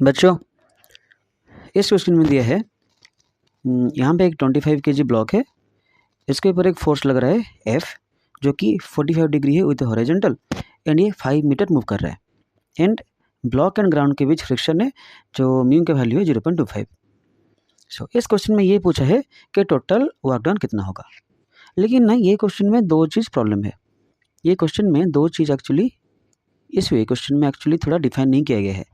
बच्चों, इस क्वेश्चन में दिया है यहाँ पे एक 25 kg ब्लॉक है, इसके ऊपर एक फोर्स लग रहा है F जो कि 45 डिग्री है विद हॉरिजॉन्टल एंड ये 5 मीटर मूव कर रहा है एंड ब्लॉक एंड ग्राउंड के बीच फ्रिक्शन है जो म्यू का वैल्यू है 0.25। सो इस क्वेश्चन में ये पूछा है कि टोटल वर्क डन कितना होगा। लेकिन ना ये क्वेश्चन में दो चीज़ प्रॉब्लम है। ये क्वेश्चन में दो चीज़ एक्चुअली क्वेश्चन में एक्चुअली थोड़ा डिफाइन नहीं किया गया है।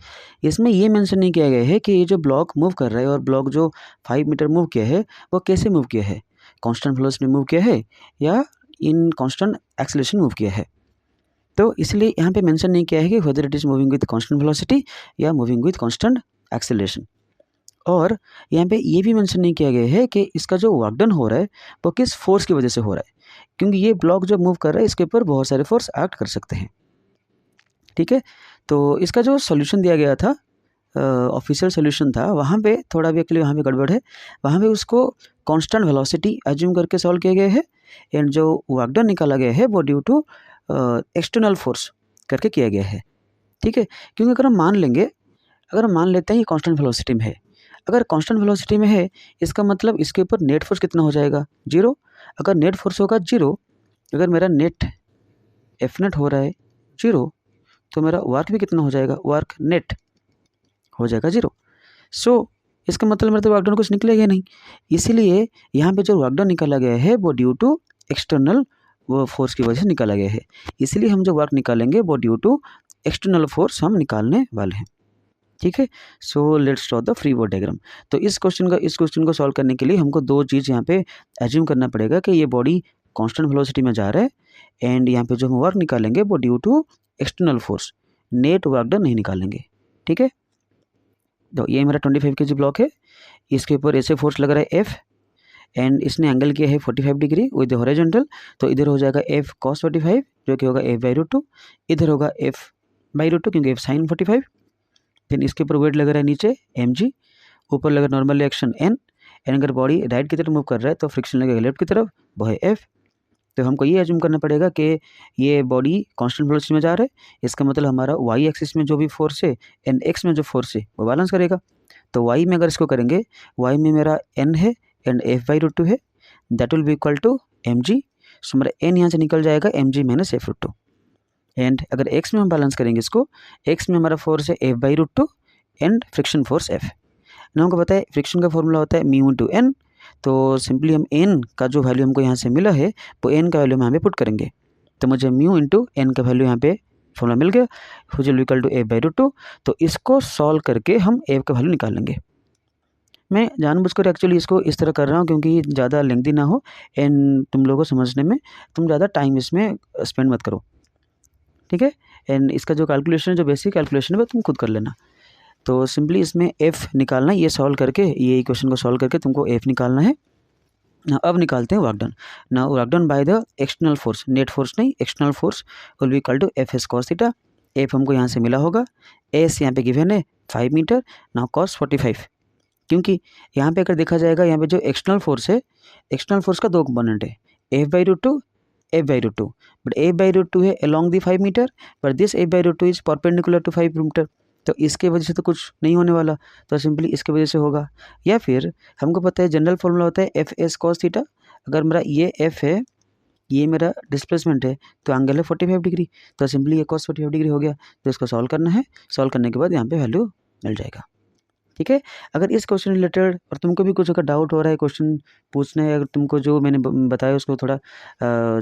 इसमें ये मेंशन नहीं किया गया है कि ये जो ब्लॉक मूव कर रहा है और ब्लॉक जो 5 मीटर मूव किया है वो कैसे मूव किया है, कांस्टेंट वेलोसिटी में मूव किया है या इन कांस्टेंट एक्सेलरेशन मूव किया है। तो इसलिए यहाँ पे मेंशन नहीं किया है कि whether it is moving with constant velocity या मूविंग विद कांस्टेंट एक्सेलरेशन। और यहाँ पे ये भी मेंशन नहीं किया गया है कि इसका जो वर्क डन हो रहा है वो किस फोर्स की वजह से हो रहा है, क्योंकि ये ब्लॉक जो मूव कर रहा है इसके ऊपर बहुत सारे फोर्स एक्ट कर सकते हैं। ठीक है, तो इसका जो सॉल्यूशन दिया गया था, ऑफिशियल सॉल्यूशन था, वहाँ पे थोड़ा भी एक्चुअली वहाँ पे गड़बड़ है। वहाँ पे उसको कांस्टेंट वेलोसिटी एज्यूम करके सॉल्व किया गया है एंड जो वर्क डन निकाला गया है वो ड्यू टू एक्सटर्नल फोर्स करके किया गया है। ठीक है, क्योंकि अगर हम मान लेते हैं ये कांस्टेंट वेलोसिटी में है, अगर कांस्टेंट वेलोसिटी में है इसका मतलब इसके ऊपर नेट फोर्स कितना हो जाएगा, 0। अगर नेट फोर्स होगा 0, अगर मेरा नेट एफ नेट हो रहा है 0, तो मेरा वर्क भी कितना हो जाएगा, वर्क नेट हो जाएगा 0। सो इसका मतलब मेरा तो वर्क डन कुछ निकलेगा नहीं। इसीलिए यहाँ पे जो वर्क डन निकाला गया है वो ड्यू टू एक्सटर्नल वो फोर्स की वजह से निकाला गया है। इसलिए हम जो वर्क निकालेंगे वो ड्यू टू एक्सटर्नल फोर्स हम निकालने वाले हैं। ठीक है, so let's draw the free body diagram. तो इस क्वेश्चन को सॉल्व करने के लिए हमको दो चीज़ यहाँ पे एज्यूम करना पड़ेगा कि ये बॉडी कांस्टेंट वेलोसिटी में जा रहा है एंड यहाँ पे जो हम वर्क निकालेंगे वो due to external force, net work done नहीं निकालेंगे। ठीक है, तो ये मेरा 25 kg ब्लॉक है, इसके ऊपर ऐसे फोर्स लग रहा है F एंड इसने एंगल किया है 45 डिग्री विद हॉरिजॉन्टल, तो इधर हो जाएगा F cos 45 जो कि होगा F/√2, इधर होगा F/√2 क्योंकि F sin 45। देन इसके ऊपर वेट लग रहा है नीचे mg, ऊपर लगा नॉर्मल रिएक्शन n एंड अगर बॉडी राइट की तरफ मूव कर रहा है तो फ्रिक्शन लगेगा लेफ्ट की तरफ, वो है F। तो हमको ये एज्यूम करना पड़ेगा कि ये बॉडी कांस्टेंट वेलोसिटी में जा रहा है, इसका मतलब हमारा y एक्सिस में जो भी फोर्स है एंड x में जो फोर्स है वो बैलेंस करेगा। तो y में अगर इसको करेंगे, y में मेरा n है एंड F/√2 है, that will be equal to mg। So मेरा n यहाँ से निकल जाएगा mg माइनस F/√2 एंड अगर x में हम बैलेंस करेंगे इसको, x में हमारा फोर्स है F/√2 and friction force F। हमको पता है फ्रिक्शन का फॉर्मूला होता है म्यू इंटू एन, तो सिंपली हम एन का जो वैल्यू हमको यहाँ से मिला है वो एन का वैल्यू हम यहाँ पे पुट करेंगे, तो मुझे म्यू इंटू एन का वैल्यू यहाँ पे फॉर्मूला मिल गया which will equal to F/√2। तो इसको सॉल्व करके हम एफ का वैल्यू निकाल लेंगे। मैं जानबूझकर एक्चुअली इसको इस तरह कर रहा हूँ क्योंकि ज़्यादा लेंथी ना हो एंड तुम लोगों को समझने में तुम ज़्यादा टाइम इसमें स्पेंड मत करो। ठीक है, एंड इसका जो कैलकुलेशन जो बेसिक कैलकुलेशन है वो तुम खुद कर लेना। तो सिंपली इसमें f निकालना, ये सॉल्व करके ये इक्वेशन को सॉल्व करके तुमको f निकालना है ना। अब निकालते हैं वर्क डन। ना work done by the external force, net force नहीं, external force will be equal to F(s cos theta). f हमको यहाँ से मिला होगा, s यहाँ पे गिवन है 5 मीटर, ना cos 45। क्योंकि यहाँ पे अगर देखा जाएगा यहाँ पे जो एक्सटर्नल फोर्स है, एक्सटर्नल फोर्स का दो कंपोनेंट है, F/√2 F/√2, बट F/√2 है along the 5 metre, but this F/√2 is perpendicular to 5 metre, तो इसके वजह से तो कुछ नहीं होने वाला, तो सिंपली इसके वजह से होगा। या फिर हमको पता है जनरल फॉर्मूला होता है F(s cos थीटा)। अगर मेरा ये f है, ये मेरा डिस्प्लेसमेंट है, तो एंगल है 45 डिग्री, तो सिंपली ये cos 45 डिग्री हो गया। तो इसको सॉल्व करना है, सॉल्व करने के बाद यहाँ पे वैल्यू मिल जाएगा। ठीक है, अगर इस क्वेश्चन रिलेटेड और तुमको भी कुछ अगर डाउट हो रहा है, क्वेश्चन पूछना है, अगर तुमको जो मैंने बताया उसको थोड़ा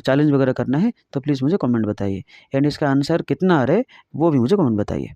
चैलेंज वगैरह करना है तो प्लीज़ मुझे कमेंट बताइए एंड इसका आंसर कितना आ रहा है वो भी मुझे कमेंट बताइए।